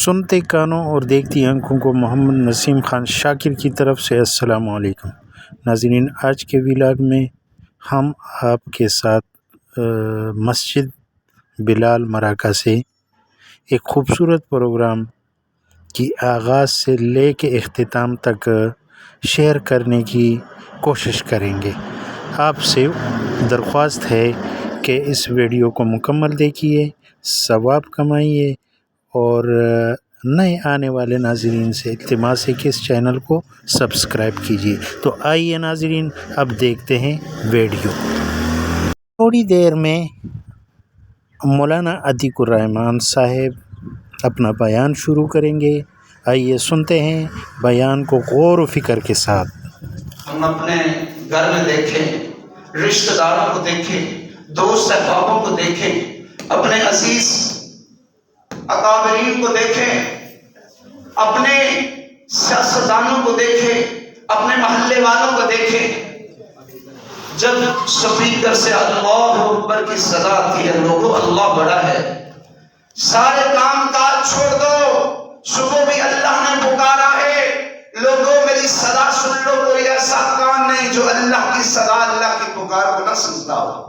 سنتے کانوں اور دیکھتی آنکھوں کو محمد نسیم خان شاکر کی طرف سے السلام علیکم۔ ناظرین، آج کے ولاگ میں ہم آپ کے ساتھ مسجد بلال مراکہ سے ایک خوبصورت پروگرام کی آغاز سے لے کے اختتام تک شیئر کرنے کی کوشش کریں گے۔ آپ سے درخواست ہے کہ اس ویڈیو کو مکمل دیکھیے، ثواب کمائیے اور نئے آنے والے ناظرین سے التماس ہے کہ اس چینل کو سبسکرائب کیجیے۔ تو آئیے ناظرین، اب دیکھتے ہیں ویڈیو۔ تھوڑی دیر میں مولانا عتیق الرحمن صاحب اپنا بیان شروع کریں گے۔ آئیے سنتے ہیں بیان کو غور و فکر کے ساتھ۔ ہم اپنے گھر میں دیکھیں، رشتہ داروں کو دیکھیں، دوست احبابوں کو دیکھیں، اپنے عزیز اکابرین کو دیکھیں، اپنے سیاستدانوں کو دیکھیں، اپنے محلے والوں کو دیکھیں۔ جب سپیکر سے اللہ اکبر کی صدا آتی ہے، لوگوں اللہ بڑا ہے، سارے کام کاج چھوڑ دو، صبح بھی اللہ نے پکارا ہے، لوگوں میری صدا سن لو، کوئی ایسا کام نہیں جو اللہ کی صدا، اللہ کی پکار کو نہ سنتا ہو۔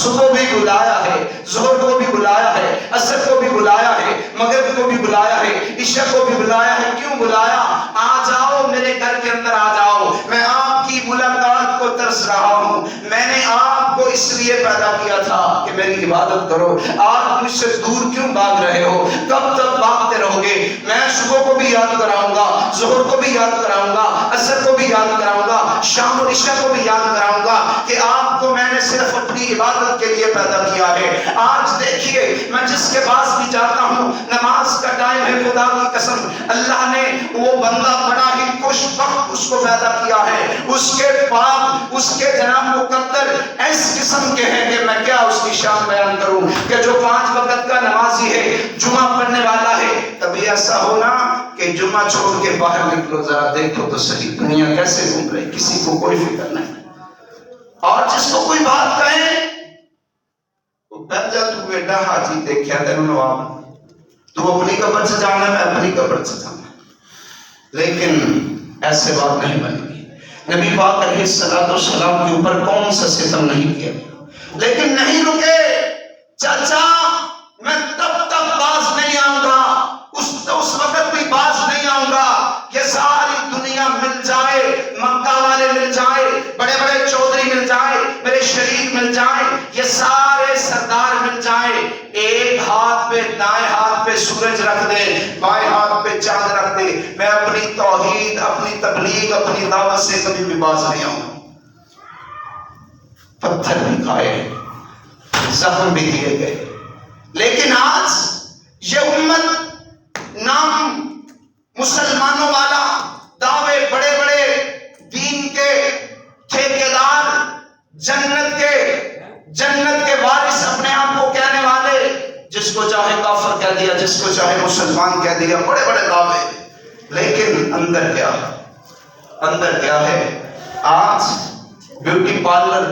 صبح بھی بلایا ہے، ظہر کو بھی بلایا ہے، عصر کو بھی بلایا ہے، مغرب کو بھی بلایا ہے، عشاء کو بھی بلایا ہے۔ کیوں بلایا؟ آ جاؤ میرے گھر کے اندر، آ جاؤ، میں آپ کی ملاقات کو ترس رہا ہوں۔ میں نے آپ کو اس لیے پیدا کیا تھا کہ میری عبادت کرو۔ آج مجھ سے دور کیوں بھاگ رہے ہو؟ کب تک بھاگتے رہو گے؟ میں صبح کو بھی یاد کراؤں گا، ظہر کو بھی یاد کراؤں گا، عصر کو بھی یاد کراؤں گا، شام اور عشاء کو بھی یاد کراؤں گا کہ آپ کو میں نے صرف اپنی عبادت کے لیے پیدا کیا ہے۔ آج دیکھیے، میں جس کے پاس بھی جاتا ہوں، نماز کا ٹائم ہے، خدا کی قسم اللہ نے وہ بندہ بڑا ہی خوش بخت اس کو پیدا کیا ہے۔ اس کے پاک، اس کے جناب مقدر اس قسم کے ہیں کہ میں کیا اس کی شان بیان کروں، کہ جو 5 وقت کا نمازی ہے، جمعہ پڑھنے والا ہے۔ کبھی ایسا ہونا کہ جمعہ چھوڑ کے باہر نکلو، ذرا دیکھو تو صحیح دنیا کیسے گھوم رہی، کسی کو کوئی فکر نہیں، اور جس کو کوئی بات کہیں جا تو بیٹا حاجی دیکھیا تینوں نواب، تو اپنی قبر سے جانا، میں اپنی قبر سے جانا۔ لیکن ایسے بات نہیں بنے گی۔ نبی پاک علیہ السلام کے اوپر کون سا ستم نہیں کیا، لیکن نہیں رکے۔ چاچا میں تب تک باز نہیں آؤں گا، اس وقت بھی باز نہیں آؤں گا کہ ساری دنیا مل جائے، مکہ والے مل جائے، بڑے بڑے چودھری مل جائے، میرے شریف مل جائیں، یہ سارے سردار مل جائیں، ایک ہاتھ پہ دائیں ہاتھ پہ سورج رکھ دے، بائیں ہاتھ پہ چاند رکھ دے، میں اپنی توحید، اپنی تبلیغ، اپنی دعوت سے کبھی بھی باز نہیں آؤں۔ پتھر بھی کھائے، زخم بھی دیے گئے، لیکن آج یہ امت نام مسلمانوں والا، دعوے بڑے بڑے، دین کے ٹھیکیدار، جنت کے وارث اپنے آپ کو کہنے والے، جس کو چاہے کافر کہہ دیا، جس کو چاہے مسلمان کہہ دیا، بڑے بڑے دعوے، لیکن اندر کیا ہے؟ اندر کیا ہے؟ آج بیوٹی پارلر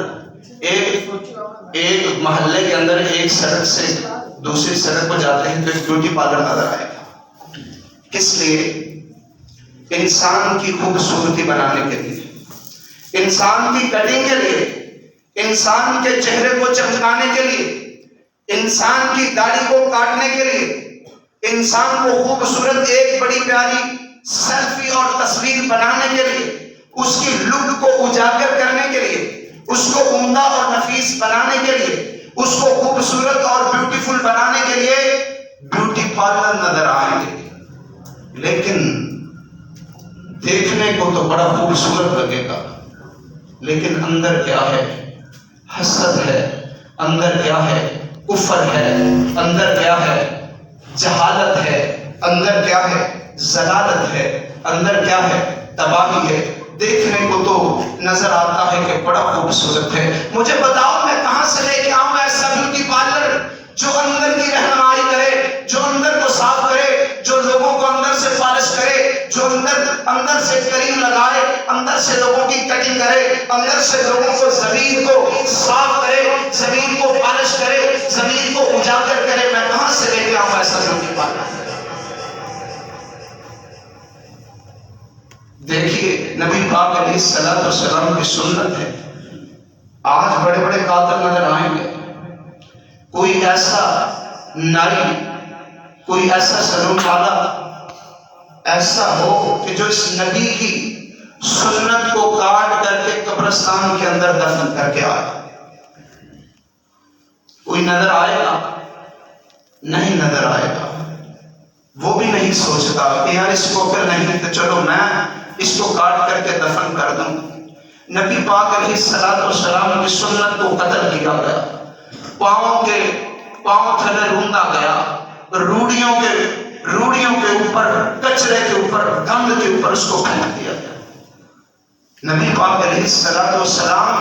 ایک محلے کے اندر ایک سڑک سے دوسری سڑک پر جاتے ہیں تو ایک بیوٹی پارلر نظر آئے گا۔ کس لیے؟ انسان کی خوبصورتی بنانے کے لیے، انسان کی کٹنگ کے لیے، انسان کے چہرے کو چمکانے کے لیے، انسان کی داڑھی کو کاٹنے کے لیے، انسان کو خوبصورت ایک بڑی پیاری سیلفی اور تصویر بنانے کے لیے، اس کی لک کو اجاگر کرنے کے لیے، اس کو عمدہ اور نفیس بنانے کے لیے، اس کو خوبصورت اور بیوٹیفل بنانے کے لیے بیوٹی پارلر نظر آئیں گے۔ لیکن دیکھنے کو تو بڑا خوبصورت لگے گا، لیکن اندر کیا ہے؟ حسد ہے، اندر کیا ہے؟ کفر ہے، اندر کیا ہے؟ جہالت ہے، اندر کیا ہے؟ ضلالت ہے، اندر کیا ہے؟ تباہی ہے۔ دیکھنے کو تو نظر آتا ہے کہ بڑا خوبصورت ہے، مجھے بتاؤ میں کہاں سے لے کے آؤں ایسا بیوٹی پارلر جو اندر کی رہنمائی کرے، جو اندر کو صاف کرے، جو لوگوں کو اندر سے پالش کرے، جو اندر سے کریم لگائے، اندر سے لوگوں کی کٹنگ کرے، اندر سے لوگوں کو ضمیر کو صاف کرے، ضمیر کو پالش کرے، ضمیر کو اجاگر کرے۔ میں کہاں سے لے کے آؤں ایسا بیوٹی پارلر؟ دیکھیے نبی پاک علیہ السلام کی سنت ہے. آج بڑے بڑے قاتل نظر آئیں گے، کوئی ایسا ناری، کوئی ایسا سلوک والا ایسا ہو کہ جو اس نبی کی سنت کو کاٹ کر کے قبرستان کے اندر دفن کر کے آئے. کوئی نظر آئے گا؟ نہیں نظر آئے گا. وہ بھی نہیں سوچتا کہ یار اس کو پھر نہیں تو چلو میں اس کو کاٹ کر کے دفن کر دوں. نبی پاک علیہ السلام کی سنت کو قتل کیا گیا، پاؤں تھلے روندا گیا، روڑیوں کے اوپر، کچرے کے اوپر، گند کے اوپر اس کو پھینک دیا گیا. نبی پاک علیہ السلام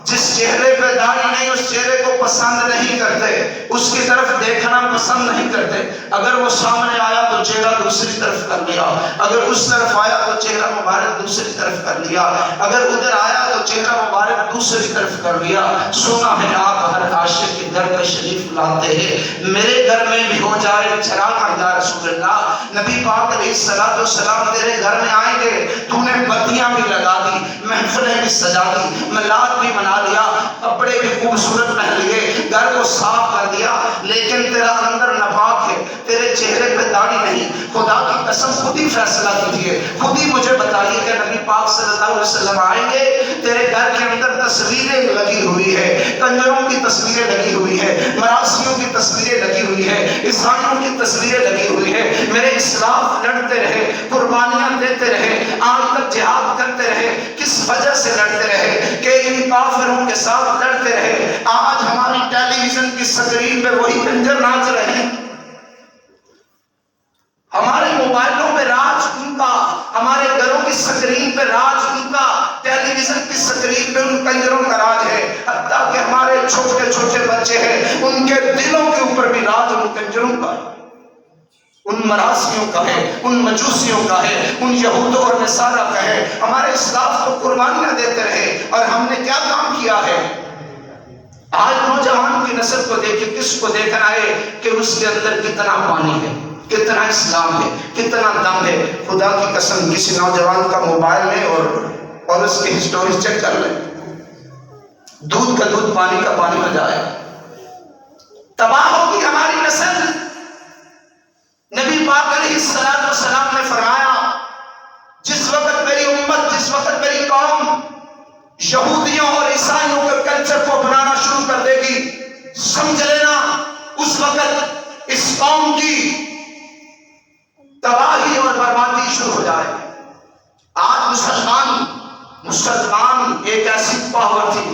جس چہرے پہ داڑھی نہیں اس چہرے کو پسند نہیں کرتے، اس کی طرف دیکھنا پسند نہیں کرتے. اگر وہ سامنے آیا تو چہرہ دوسری طرف کر لیا، اگر اس طرف آیا تو چہرہ مبارک دوسری طرف کر لیا، اگر ادھر آیا تو چہرہ مبارک دوسری طرف کر لیا. سنا ہے آپ ہر عاشق کے گھر تشریف لاتے ہیں، میرے گھر میں بھی ہو جائے چراغ یا رسول اللہ. نبی پاک علیہ السلام تیرے گھر میں آئیں گے، تو نے بتیاں بھی لگا دی، محفلیں بھی سجا دی، میلاد بھی منا لیا، کپڑے بھی خوبصورت پہن لیے، گھر کو صاف کر دیا، لیکن تیرا اندر ناپاک ہے، تیرے چہرے پہ داڑھی نہیں. خدا کی قسم خود ہی فیصلہ کیجیے، خود ہی مجھے بتائیے کہ نبی پاک صلی اللہ علیہ وسلم آئیں گے، تیرے گھر کے اندر تصویریں لگی ہوئی ہے، کنجروں کی تصویریں لگی ہوئی ہے، مراسیوں کی تصویریں لگی ہوئی ہے، عیسائیوں کی تصویریں لگی ہوئی ہے. میرے اسلاف لڑتے رہے، قربانیاں دیتے رہے، آج تک جہاد کرتے رہے، کس وجہ سے لڑتے رہے؟ کہ ان کافروں کے ساتھ لڑتے رہے. آج ہماری ٹیلی ویژن کی سکرین پہ وہی کنجر ناچ رہے ہیں، ہمارے موبائلوں پہ راج ان کا، ہمارے گھروں کی سکرین پہ راج ان کا، ٹیلی ویژن کی سکرین پہ ان کنجروں کا راج ہے. حتیٰ کہ ہمارے چھوٹے چھوٹے بچے ہیں، ان کے دلوں کے اوپر بھی راج ان کنجروں کا ہے، ان مراسیوں کا ہے، ان مجوسیوں کا ہے، ان یہود اور نصارہ کا ہے. ہمارے اسلاف کو قربانیاں دیتے رہے اور ہم نے کیا کام کیا ہے؟ آج نوجوان کی نسل کو دیکھیں، کس کو دیکھنا ہے کہ اس کے اندر کتنا پانی ہے، کتنا اسلام ہے، کتنا دم ہے. خدا کی قسم کسی نوجوان کا موبائل لیں اور اس کی ہسٹوری چیک کر لیں، دودھ کا دودھ پانی کا پانی ہو جائے. تباہ ہوگی ہماری نسل. نبی پاک علیہ السلام نے فرمایا جس وقت میری امت، جس وقت میری قوم یہودیوں اور عیسائیوں کے کلچر کو اپنانا شروع کر دے گی، سمجھ لینا اس وقت اس قوم کی تباہی اور بربادی شروع ہو جائے گی. آج مسلمان ایک ایسی پاور تھی،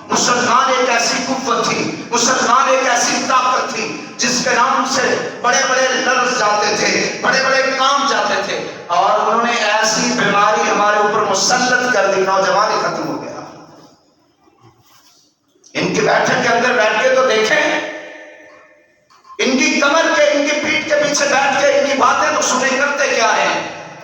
مسلمان ایک ایسی قوت تھی، مسلمان ایک ایسی طاقت تھی جس کے نام سے بڑے بڑے لفظ جاتے تھے، بڑے بڑے کام جاتے تھے، اور انہوں نے ایسی بیماری ہمارے اوپر مسلط کر دی، نوجوانی ختم ہو گیا. ان کی بیٹھک کے اندر بیٹھ کے تو دیکھیں، ان کی کمر کے، ان کی پیٹھ کے پیچھے بیٹھ کے ان کی باتیں تو سنیں، کرتے کیا ہے،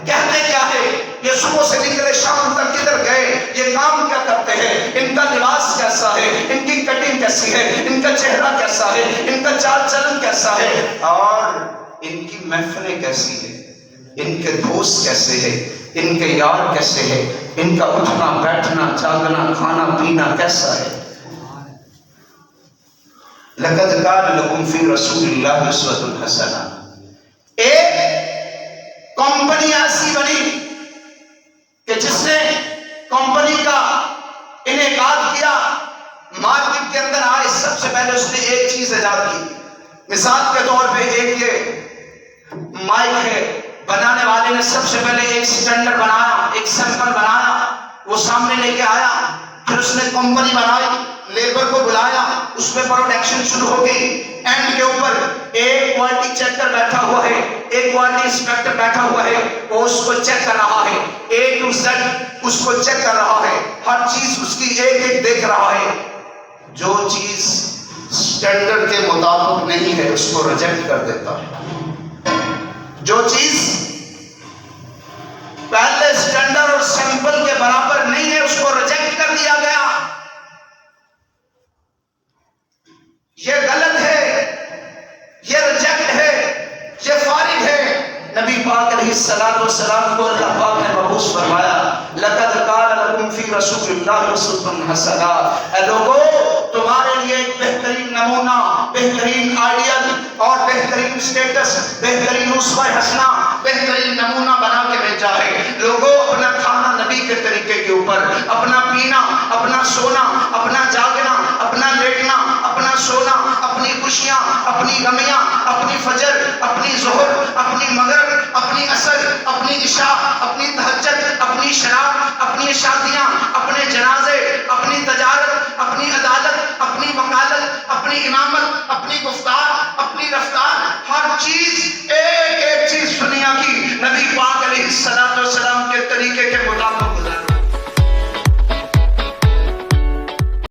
کہتے کیا ہے، یہ صبح سے نکلے شام تک کدھر گئے، یہ کام کیا کرتے ہیں، ان کا لباس کیسا ہے، ان کی کٹنگ کیسی ہے، ان کا چہرہ کیسا ہے، ان کا چال چلن کیسا ہے، اور ان کی محفلیں کیسی ہے، ان کے دوست کیسے ہیں، ان کے یار کیسے ہیں، ان کا اٹھنا بیٹھنا جاگنا کھانا پینا کیسا ہے. لقد کان لکم فی رسول اللہ اسوۃ حسنہ. ایک کمپنی ایسی بنی کہ جس نے کمپنی کا انعقاد کیا، مارکیٹ کے اندر آئے، سب سے پہلے اس نے ایک چیز ایجاد کی. مثال کے طور پہ ایک یہ مائک ہے، بنانے والے نے سب سے پہلے ایک سٹینڈرڈ بنایا، ایک سیمپل بنایا، وہ سامنے لے کے آیا، پھر اس نے کمپنی بنائی، لیبر کو بلایا، اس میں پروڈکشن شروع ہو گئی. اینڈ کے اوپر ایک کوالٹی چیکر بیٹھا ہوا ہے، ایک کوالٹی انسپیکٹر بیٹھا ہوا ہے، وہ اس کو چیک کر رہا ہے، اے ٹو زیڈ اس کو چیک کر رہا ہے، ہر چیز اس کی ایک ایک دیکھ رہا ہے. جو چیز سٹینڈرڈ کے مطابق نہیں ہے اس کو ریجیکٹ کر دیتا ہے. جو چیز پہلے سٹینڈرڈ اور سیمپل کے برابر نہیں ہے اس کو ریجیکٹ کر دیا گیا. یہ غلط ہے، یہ ریجیکٹ ہے، یہ فارغ ہے. نبی پاک علیہ السلام کو اللہ پاک نے مبعوث فرمایا فی رسول اللہ اسوۃ حسنہ۔ اے لوگو تمہارے لیے ایک بہترین نمونہ، بہترین آئیڈیل اور بہترین سٹیٹس، بہترین اسوہ حسنہ، بہترین نمونہ بنا کے بھیجا ہے۔ لوگو اپنا کھانا نبی کے طریقے کے اوپر، اپنا پینا، اپنا سونا، اپنا جاگنا، اپنا لیٹنا، اپنا سونا، اپنی خوشیاں، اپنی غمیاں، اپنی فجر، اپنی ظہر، اپنی مغرب، اپنی عصر، اپنی عشاء، اپنی تہجد، اپنی شراب، اپنی شادیاں، اپنے جنازے،